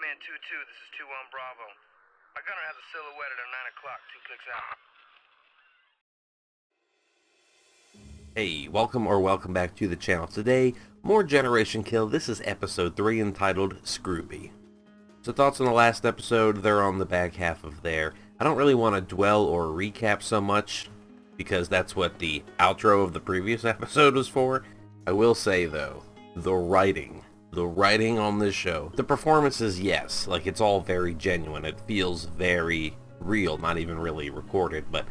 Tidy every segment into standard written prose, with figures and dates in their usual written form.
Man 2-2, this is 2-1 Bravo. My gunner has a silhouette at 9 o'clock, 2 clicks out. Hey, welcome back to the channel. Today, more Generation Kill. This is episode 3 entitled Screwby. So thoughts on the last episode, they're on the back half of there. I don't really want to dwell or recap so much, because that's what the outro of the previous episode was for. I will say though, the writing on this show, the performances, yes, like it's all very genuine. It feels very real, not even really recorded, but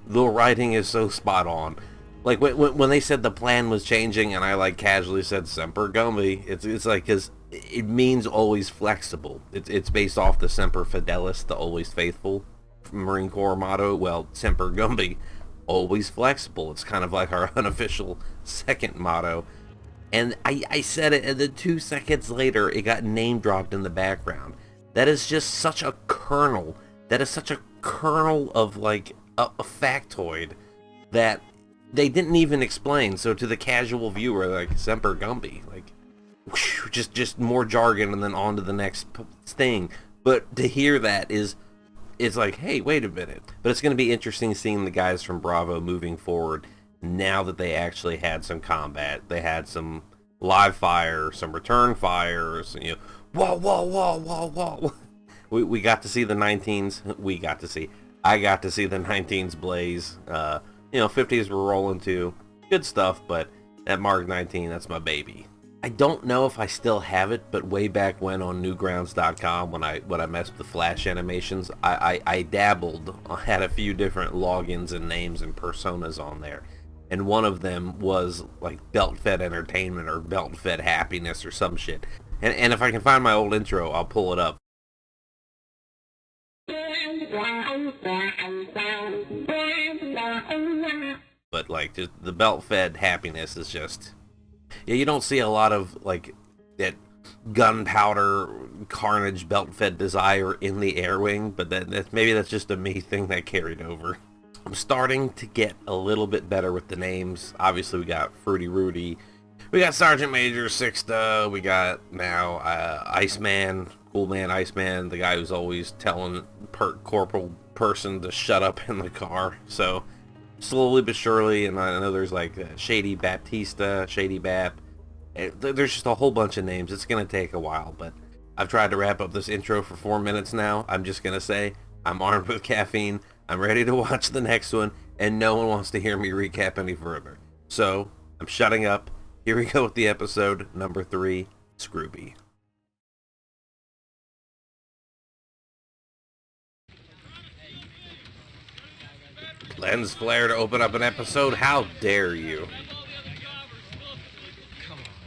the writing is so spot on. Like when they said the plan was changing and I like casually said Semper Gumby, it's like, because it means always flexible. It's based off the Semper Fidelis, the always faithful Marine Corps motto. Well, Semper Gumby, always flexible. It's kind of like our unofficial second motto. And I said it, and then 2 seconds later it got name dropped in the background. That is just such a kernel. That is such a kernel of like a factoid that they didn't even explain. So to the casual viewer, like Semper Gumby, like whew, just more jargon and then on to the next thing. But to hear that it's like, hey, wait a minute. But it's going to be interesting seeing the guys from Bravo moving forward now that they actually had some combat. They had some live fire, some return fires, you know, whoa. We got to see the 19s. I got to see the 19s blaze. You know, 50s were rolling too. Good stuff, but that Mark 19, that's my baby. I don't know if I still have it, but way back when on Newgrounds.com, when I messed with the Flash animations, I dabbled, had a few different logins and names and personas on there. And one of them was like Belt-Fed Entertainment or Belt-Fed Happiness or some shit. And if I can find my old intro, I'll pull it up. But like just the Belt-Fed Happiness is just, yeah, you don't see a lot of like that gunpowder carnage Belt-Fed Desire in the air wing, but maybe that's just a me thing that carried over. I'm starting to get a little bit better with the names. Obviously we got Fruity Rudy, we got Sergeant Major Sixta, we got now Iceman, Cool Man Iceman, the guy who's always telling corporal person to shut up in the car. So slowly but surely, and I know there's like Shady Baptista, Shady Bap. There's just a whole bunch of names. It's gonna take a while, but I've tried to wrap up this intro for 4 minutes now. I'm just gonna say I'm armed with caffeine. I'm ready to watch the next one, and no one wants to hear me recap any further. So I'm shutting up. Here we go with the episode number 3, Screwby. Lens flare to open up an episode. How dare you?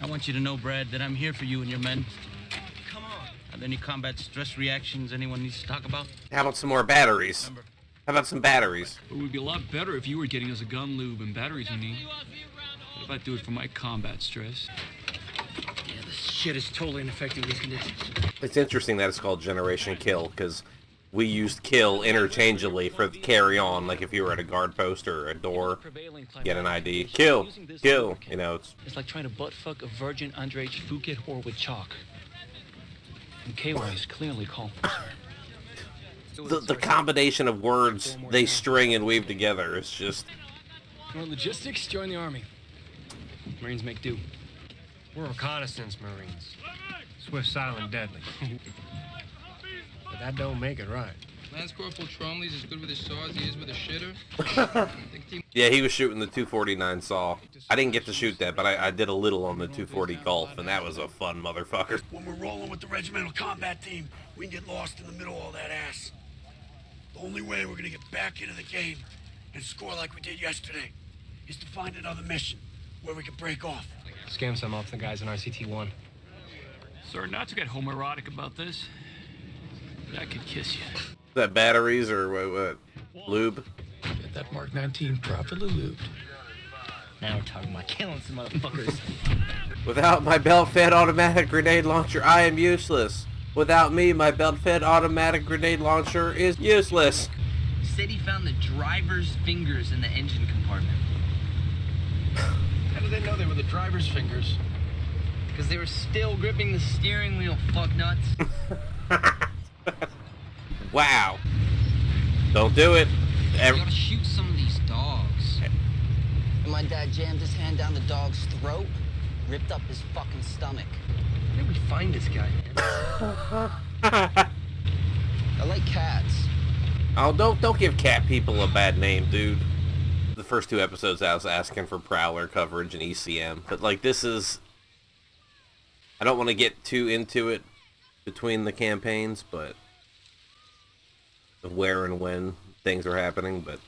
I want you to know, Brad, that I'm here for you and your men. Come on. Are there any combat stress reactions anyone needs to talk about? How about some more batteries? How about some batteries? It would be a lot better if you were getting us a gun lube and batteries we need. What if I do it for my combat stress? Yeah, this shit is totally ineffective in these conditions. It's interesting that it's called Generation Kill, because we used kill interchangeably for carry on, like if you were at a guard post or a door, get an ID. Kill, you know, it's like trying to butt-fuck a virgin underage Phuket whore with chalk. And KY is clearly called for the combination of words they string and weave together is just... You want logistics? Join the Army. Marines make do. We're reconnaissance Marines. Swift, silent, deadly. But that don't make it right. Lance Corporal Tromley's as good with his saw as he is with a shitter. Yeah, he was shooting the 249 saw. I didn't get to shoot that, but I did a little on the 240 Golf, and that was a fun motherfucker. When we're rolling with the regimental combat team, we can get lost in the middle of all that ass. The only way we're gonna get back into the game and score like we did yesterday is to find another mission where we can break off. Scam some off the guys in RCT-1. Sir, not to get homoerotic about this, but I could kiss you. Is that batteries or what? Lube? Get that Mark 19 properly lubed. Now we're talking about killing some motherfuckers. Without my belt-fed automatic grenade launcher, I am useless. Without me, my belt-fed automatic grenade launcher is useless. Said he found the driver's fingers in the engine compartment. How do they know they were the driver's fingers? Because they were still gripping the steering wheel, fuck nuts. Wow. Don't do it. You gotta shoot some of these dogs. And my dad jammed his hand down the dog's throat, ripped up his fucking stomach. Where did we find this guy, man? I like cats. Oh, don't give cat people a bad name, dude. The first 2 episodes I was asking for Prowler coverage and ECM, but like this is... I don't want to get too into it between the campaigns, but... where and when things are happening, but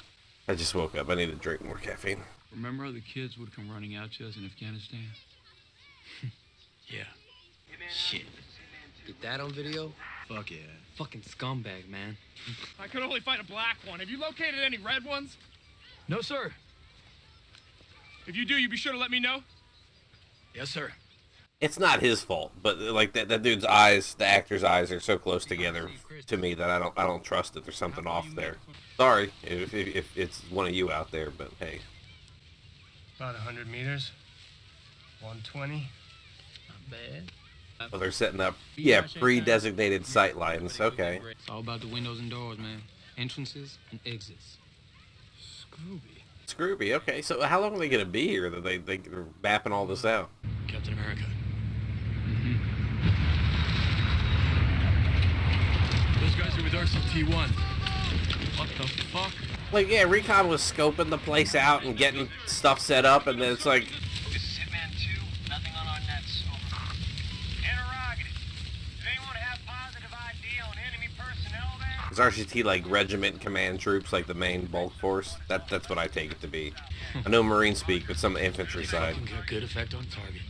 I just woke up. I need to drink more caffeine. Remember how the kids would come running out to us in Afghanistan? Yeah. Shit. Get that on video? Fuck yeah. Fucking scumbag, man. I could only find a black one. Have you located any red ones? No, sir. If you do, you be sure to let me know. Yes, sir. It's not his fault, but like that dude's eyes, the actor's eyes are so close together to me that I don't trust that there's something off there. Sorry if it's one of you out there, but hey. About 100 meters. 120. Not bad. Well, they're setting up, yeah, pre-designated sight lines. Okay. It's all about the windows and doors, man. Entrances and exits. Screwby. Okay. So how long are they gonna be here that they're mapping all this out? Captain America. Those guys are with RCT-1. What the fuck? Like, yeah, Recon was scoping the place out and getting stuff set up, and then it's like... This is Hitman 2. Nothing on our nets. Over. Interrogative. Does anyone have positive ID on enemy personnel there? Is RCT like regiment command troops, like the main bulk force? That's what I take it to be. I know Marine speak, but some infantry side. Got good effect on target.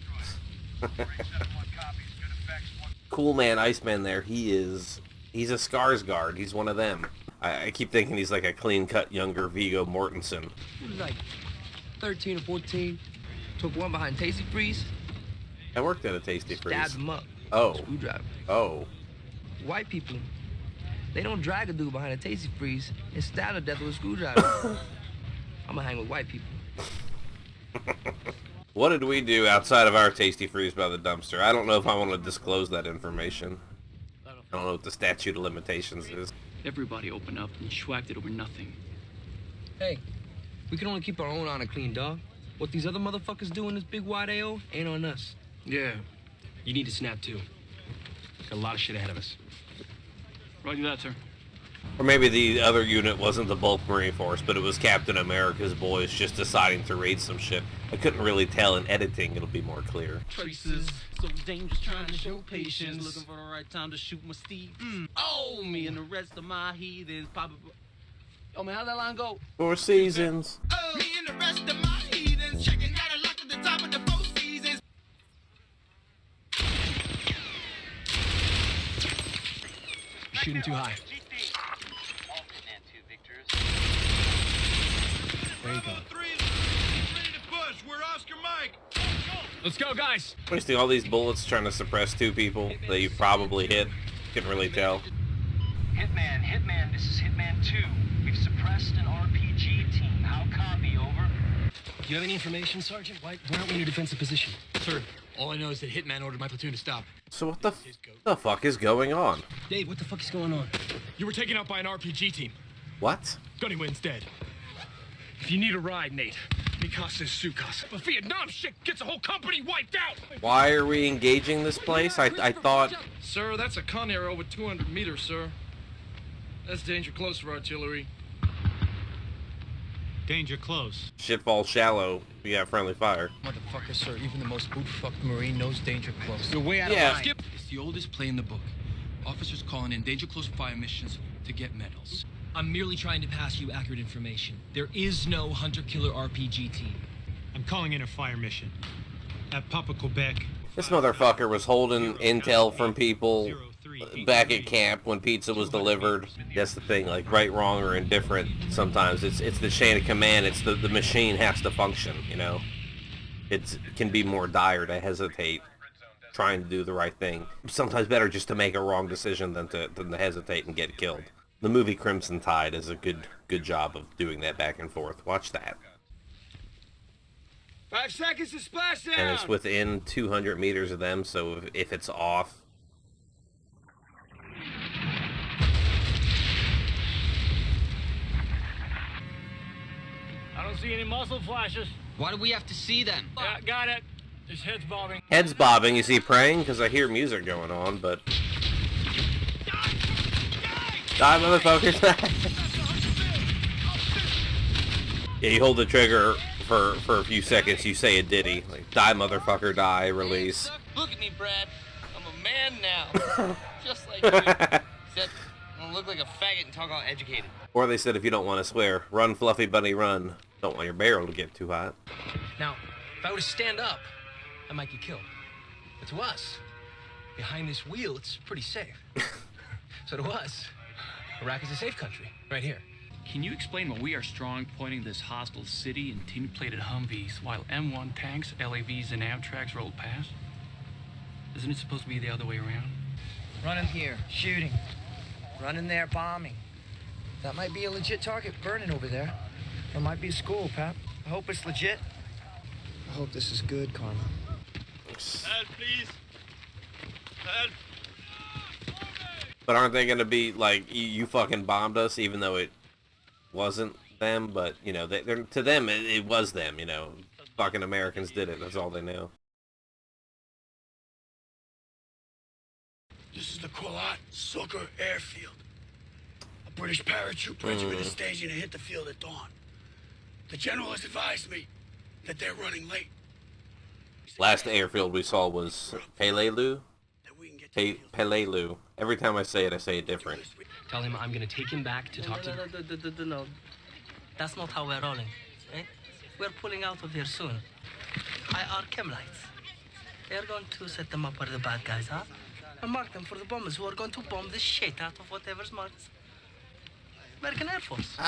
Cool man, Iceman there. He's a Skarsgård. He's one of them. I keep thinking he's like a clean-cut younger Viggo Mortensen. He was like 13 or 14. Took one behind Tasty Freeze. I worked at a Tasty Freeze. Stabbed him up. Oh. Screwdriver. Oh. White people, they don't drag a dude behind a Tasty Freeze and stab to death with a screwdriver. I'm gonna hang with white people. What did we do outside of our Tasty Freeze by the dumpster? I don't know if I want to disclose that information. I don't know what the statute of limitations is. Everybody opened up and schwacked it over nothing. Hey, we can only keep our own on a clean, dog. What these other motherfuckers do in this big wide AO ain't on us. Yeah. You need to snap too. Got a lot of shit ahead of us. Roger that, sir. Or maybe the other unit wasn't the bulk Marine Force, but it was Captain America's boys just deciding to raid some shit. I couldn't really tell. In editing, it'll be more clear. Traces, so dangerous, trying to show patience. Looking for the right time to shoot my Steve. Oh, me and the rest of my heathens probably... Yo, man, how'd that line go? 4 seasons. Oh, me and the rest of my heathens checking out a lock at the top of the 4 seasons. Shooting too high. There you go. Let's go, guys. Wasting all these bullets trying to suppress 2 people that you probably hit. Couldn't really tell. Hitman, this is Hitman 2. We've suppressed an RPG team. How copy, over? Do you have any information, Sergeant? Why aren't we in a defensive position? Sir, all I know is that Hitman ordered my platoon to stop. So what the fuck is going on? Dave, what the fuck is going on? You were taken out by an RPG team. What? Gunny Wynn's dead. If you need a ride, Nate, Mikasa Sukas. But Vietnam shit gets a whole company wiped out! Why are we engaging this place? I thought... Sir, that's a con arrow with 200 meters, sir. That's danger close for artillery. Danger close. Shit falls shallow. We have friendly fire. Motherfucker, sir, even the most boot-fucked Marine knows danger close. You're way out Yeah. of line. Skip. It's the oldest play in the book. Officers calling in danger close fire missions to get medals. I'm merely trying to pass you accurate information. There is no hunter-killer RPG team. I'm calling in a fire mission. At Papa Quebec. This motherfucker was holding intel from people back at camp when pizza was delivered. That's the thing, like right, wrong, or indifferent. Sometimes it's the chain of command. It's the machine has to function, you know. It can be more dire to hesitate trying to do the right thing. Sometimes better just to make a wrong decision than to hesitate and get killed. The movie Crimson Tide is a good job of doing that back and forth. Watch that. 5 seconds to splash down. And it's within 200 meters of them, so if it's off. I don't see any muzzle flashes. Why do we have to see them? Yeah, got it. His head's bobbing. Head's bobbing, you see praying? Because I hear music going on, but... Die, motherfuckers! Yeah, you hold the trigger for a few seconds, you say a ditty. Like, die, motherfucker, die, release. Look at me, Brad. I'm a man now. Just like you. Except I don't look like a faggot and talk all educated. Or they said if you don't want to swear, run, fluffy bunny, run. Don't want your barrel to get too hot. Now, if I were to stand up, I might get killed. But to us, behind this wheel, it's pretty safe. So to us, Iraq is a safe country, right here. Can you explain why we are strong pointing this hostile city in tin-plated Humvees while M1 tanks, LAVs, and Amtraks roll past? Isn't it supposed to be the other way around? Running here, shooting. Running there, bombing. That might be a legit target burning over there. Or might be a school, Pap. I hope it's legit. I hope this is good, Karma. Help, please. Help. But aren't they gonna be like, you fucking bombed us, even though it wasn't them? But, you know, to them, it was them, you know. Fucking Americans did it, that's all they know. This is the Qualat Sugar Airfield. A British paratroop regiment is staging to hit the field at dawn. The general has advised me that they're running late. Last airfield we saw was Pelelu? Pelelu. Every time I say it different. Tell him I'm gonna take him back to talk to... No. That's not how we're rolling, right? We're pulling out of here soon. Our chem lights. They're going to set them up where the bad guys are and mark them for the bombers who are going to bomb the shit out of whatever's marked. American Air Force.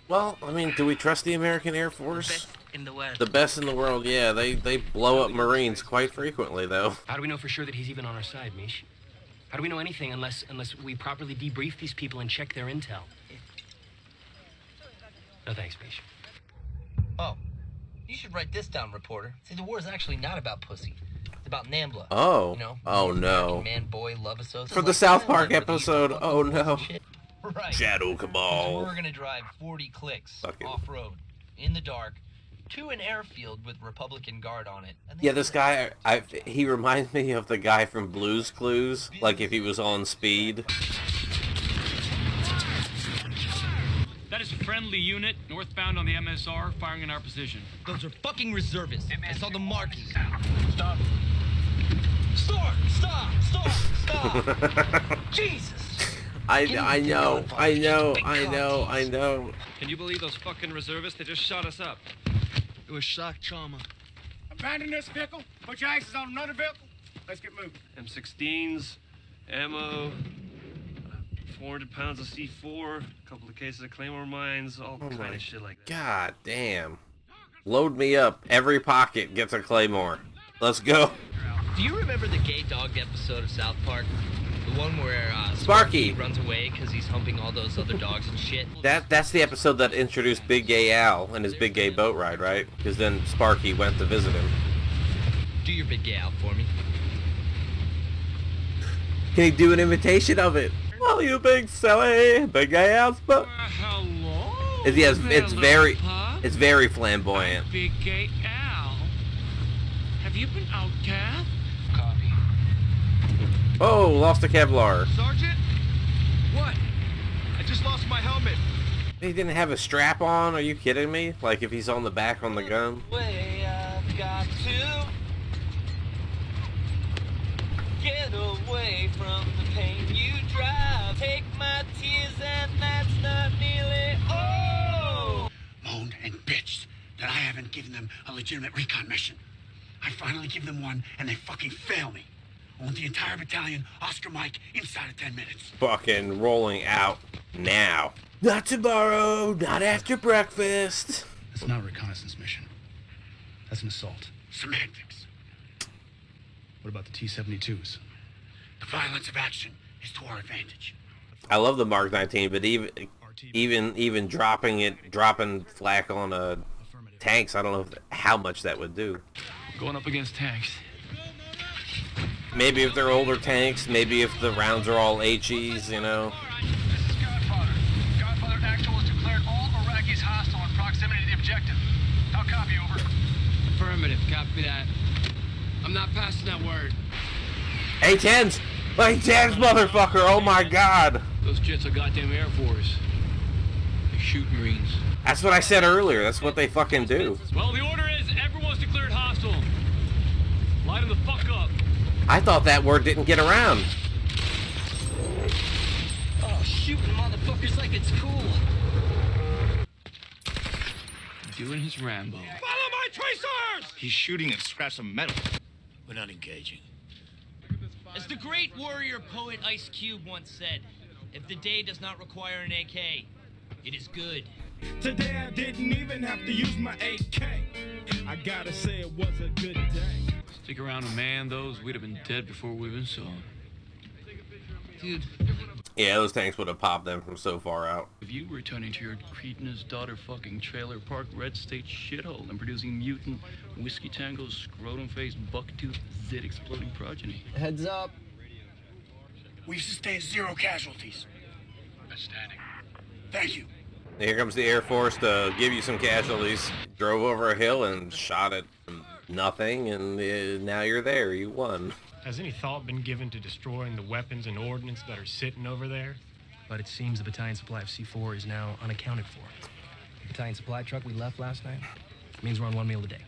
Well, I mean, do we trust the American Air Force? The best in the world. The best in the world, yeah. They blow up Marines quite frequently, though. How do we know for sure that he's even on our side, Mish? How do we know anything unless we properly debrief these people and check their intel? No thanks, Mish. Oh, you should write this down, reporter. See, the war is actually not about pussy. It's about NAMBLA. Oh. You know, Oh, no. Man-boy love association. For the South Park episode, oh no. Right. Shadow So Cabal. we're gonna drive 40 clicks Fucking- off-road, in the dark, to an airfield with Republican guard on it. And Yeah, this guy, he reminds me of the guy from Blue's Clues, like if he was on speed. That is a friendly unit, northbound on the MSR, firing in our position. Those are fucking reservists. I saw the markings. Stop. Stop! Jesus! I know. Can you believe those fucking reservists? They just shot us up. It was shock trauma. Abandon this vehicle. Put your axes on another vehicle. Let's get moving. M16s, ammo, 400 pounds of C4, a couple of cases of Claymore mines, all kind of shit like that. God damn. Load me up. Every pocket gets a Claymore. Let's go. Do you remember the gay dog episode of South Park? The one where Sparky runs away because he's humping all those other dogs and shit? That's the episode that introduced Big Gay Al and his big gay boat ride, right? Because then Sparky went to visit him. Do your big gay out for me. Can he do an imitation of it? Oh, you big silly, big gay Al's boat. Hello. It's very flamboyant. Big Gay Al. Have you been outcast? Copy. Oh, lost a Kevlar. Sergeant? What? I just lost my helmet. He didn't have a strap on? Are you kidding me? Like if he's on the back on the gun? Way I've got to get away from the pain you drive. Take my tears and that's not nearly all. Moaned and bitched that I haven't given them a legitimate recon mission. I finally give them one and they fucking fail me. I want the entire battalion, Oscar Mike, inside of 10 minutes. Fucking rolling out now. Not tomorrow, not after breakfast. That's not a reconnaissance mission. That's an assault. Semantics. What about the T-72s? The violence of action is to our advantage. I love the Mark 19, but even dropping flak on a tanks, I don't know how much that would do. Going up against tanks. Maybe if they're older tanks, maybe if the rounds are all HEs, you know. This is Godfather. Godfather Actual has declared all Iraqis hostile in proximity to the objective. How copy, over? Affirmative, copy that. I'm not passing that word. A-10s! A-10s, motherfucker! Oh my god! Those jets are goddamn Air Force. They shoot Marines. That's what I said earlier. That's what they fucking do. Well, the order is everyone's declared hostile. Light them the fuck up. I thought that word didn't get around. Oh, shooting motherfuckers like it's cool. Doing his Rambo. Follow my tracers! He's shooting at scraps of metal. We're not engaging. As the great warrior poet Ice Cube once said, if the day does not require an AK, it is good. Today I didn't even have to use my AK. I gotta say it was a good day. Stick around and man those, we'd have been dead before we even saw them. Dude. Yeah, those tanks would have popped them from so far out. If you were returning to your cretinous daughter fucking trailer park red state shithole and producing mutant whiskey tango scrotum-faced bucktooth zit exploding progeny. Heads up. We've sustained 0 casualties. Outstanding. Thank you. Here comes the Air Force to give you some casualties. Drove over a hill and shot at nothing, and now you're there. You won. Has any thought been given to destroying the weapons and ordnance that are sitting over there? But it seems the battalion supply of C4 is now unaccounted for. The battalion supply truck we left last night means we're on 1 meal a day.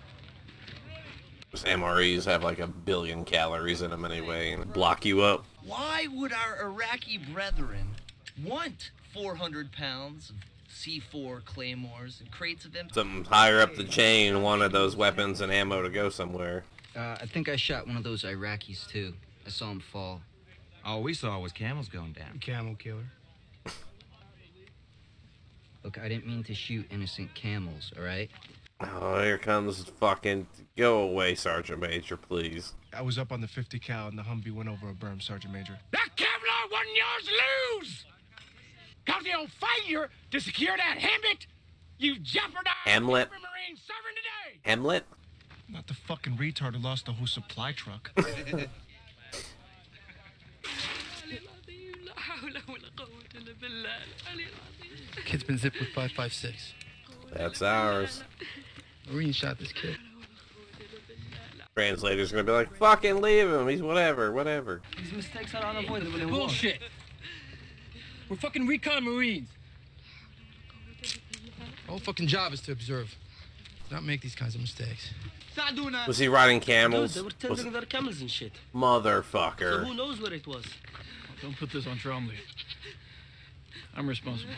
Those MREs have like 1 billion calories in them anyway, and block you up. Why would our Iraqi brethren want 400 pounds of C4 claymores and crates of them? Some higher up the chain wanted those weapons and ammo to go somewhere. I think I shot one of those Iraqis, too. I saw him fall. All we saw was camels going down. Camel killer. Look, I didn't mean to shoot innocent camels, all right? Oh, here comes fucking... Go away, Sergeant Major, please. I was up on the 50 cal and the Humvee went over a berm, Sergeant Major. That Kevlar wasn't yours to lose! Cause your failure to secure that hamlet, you jeopardized Hamlet? every Marine serving today! Hamlet? Not the fucking retard who lost the whole supply truck. Kid's been zipped with 5.56. That's ours. Marine shot this kid. Translator's gonna be like, fucking leave him, he's whatever. These mistakes are unavoidable in war. Bullshit! We're fucking recon Marines. Our whole fucking job is to observe, not make these kinds of mistakes. Was he riding camels? Dude, they were tending their camels and shit. Motherfucker. So who knows where it was? Don't put this on Trombley. I'm responsible.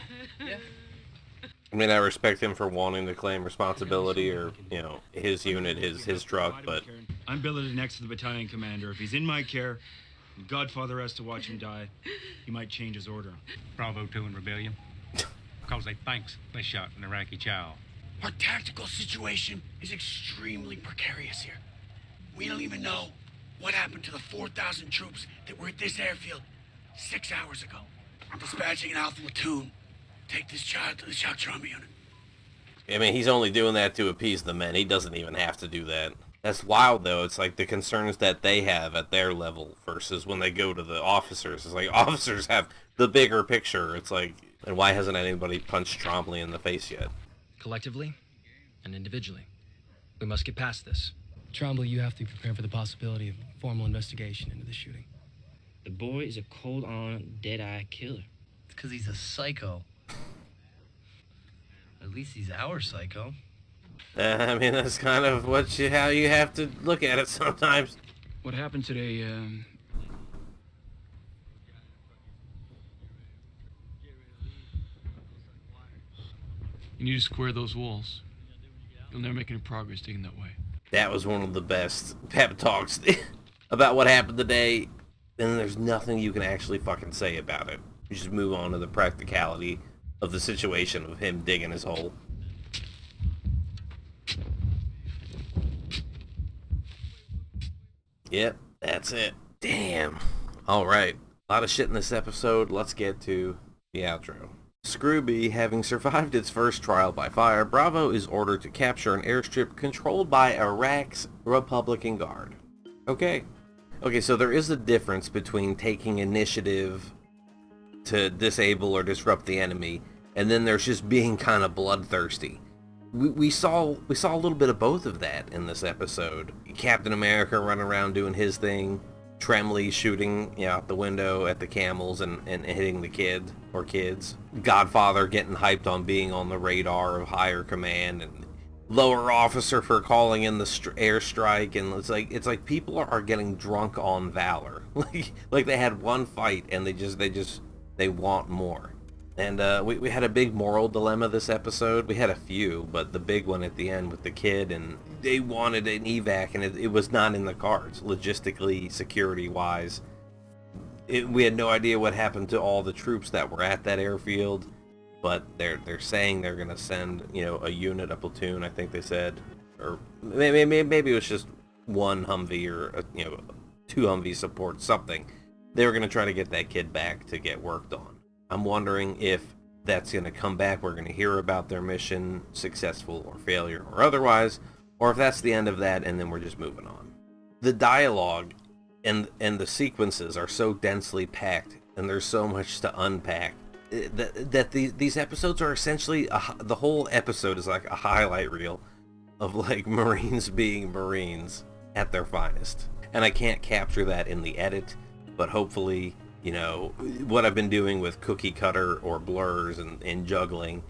Yeah. I mean, I respect him for wanting to claim responsibility, or, you know, his unit, his truck, but... I'm billeted next to the battalion commander. If he's in my care, and Godfather has to watch him die, he might change his order. Bravo 2 in rebellion. Because they thanks they shot an Iraqi child. Our tactical situation is extremely precarious here. We don't even know what happened to the 4,000 troops that were at this airfield 6 hours ago. I'm dispatching an Alpha platoon. Take this child to the shock trauma unit. I mean, he's only doing that to appease the men. He doesn't even have to do that. That's wild, though. It's like the concerns that they have at their level versus when they go to the officers. It's like officers have the bigger picture. It's like, and why hasn't anybody punched Trombley in the face yet? Collectively and individually, we must get past this. Trombley, you have to prepare for the possibility of formal investigation into the shooting. The boy is a cold-on, dead-eye killer. It's because he's a psycho. At least he's our psycho. I mean, that's kind of how you have to look at it sometimes. What happened today, you need to square those walls. You'll never make any progress digging that way. That was one of the best pep talks about what happened today. And there's nothing you can actually fucking say about it. You just move on to the practicality of the situation of him digging his hole. Yep, that's it. Damn. Alright. A lot of shit in this episode. Let's get to the outro. Screwby, having survived its first trial by fire, Bravo is ordered to capture an airstrip controlled by Iraq's Republican Guard. Okay, so there is a difference between taking initiative to disable or disrupt the enemy, and then there's just being kind of bloodthirsty. We saw a little bit of both of that in this episode. Captain America running around doing his thing, Tremley shooting out the window at the camels and hitting the kid or kids. Godfather getting hyped on being on the radar of higher command, and lower officer for calling in the airstrike. And it's like people are getting drunk on valor. like they had one fight and they want more. And we had a big moral dilemma this episode. We had a few, but the big one at the end with the kid, and they wanted an evac, and it was not in the cards, logistically, security-wise. We had no idea what happened to all the troops that were at that airfield, but they're saying they're going to send, a unit, a platoon, I think they said. Or maybe it was just one Humvee or, 2 Humvee support, something. They were going to try to get that kid back to get worked on. I'm wondering if that's going to come back. We're going to hear about their mission, successful or failure or otherwise, or if that's the end of that and then we're just moving on. The dialogue and the sequences are so densely packed, and there's so much to unpack, that these episodes are essentially, the whole episode is like a highlight reel of like Marines being Marines at their finest. And I can't capture that in the edit, but hopefully, what I've been doing with cookie cutter or blurs and juggling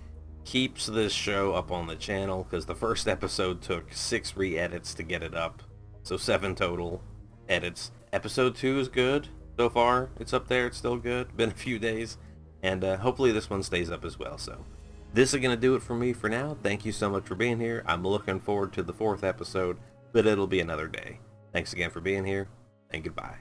keeps this show up on the channel, because the first episode took 6 re-edits to get it up, so 7 total edits. Episode 2 is good so far. It's up there. It's still good. Been a few days, and hopefully this one stays up as well. So this is going to do it for me for now. Thank you so much for being here. I'm looking forward to the 4th episode, but it'll be another day. Thanks again for being here, and goodbye.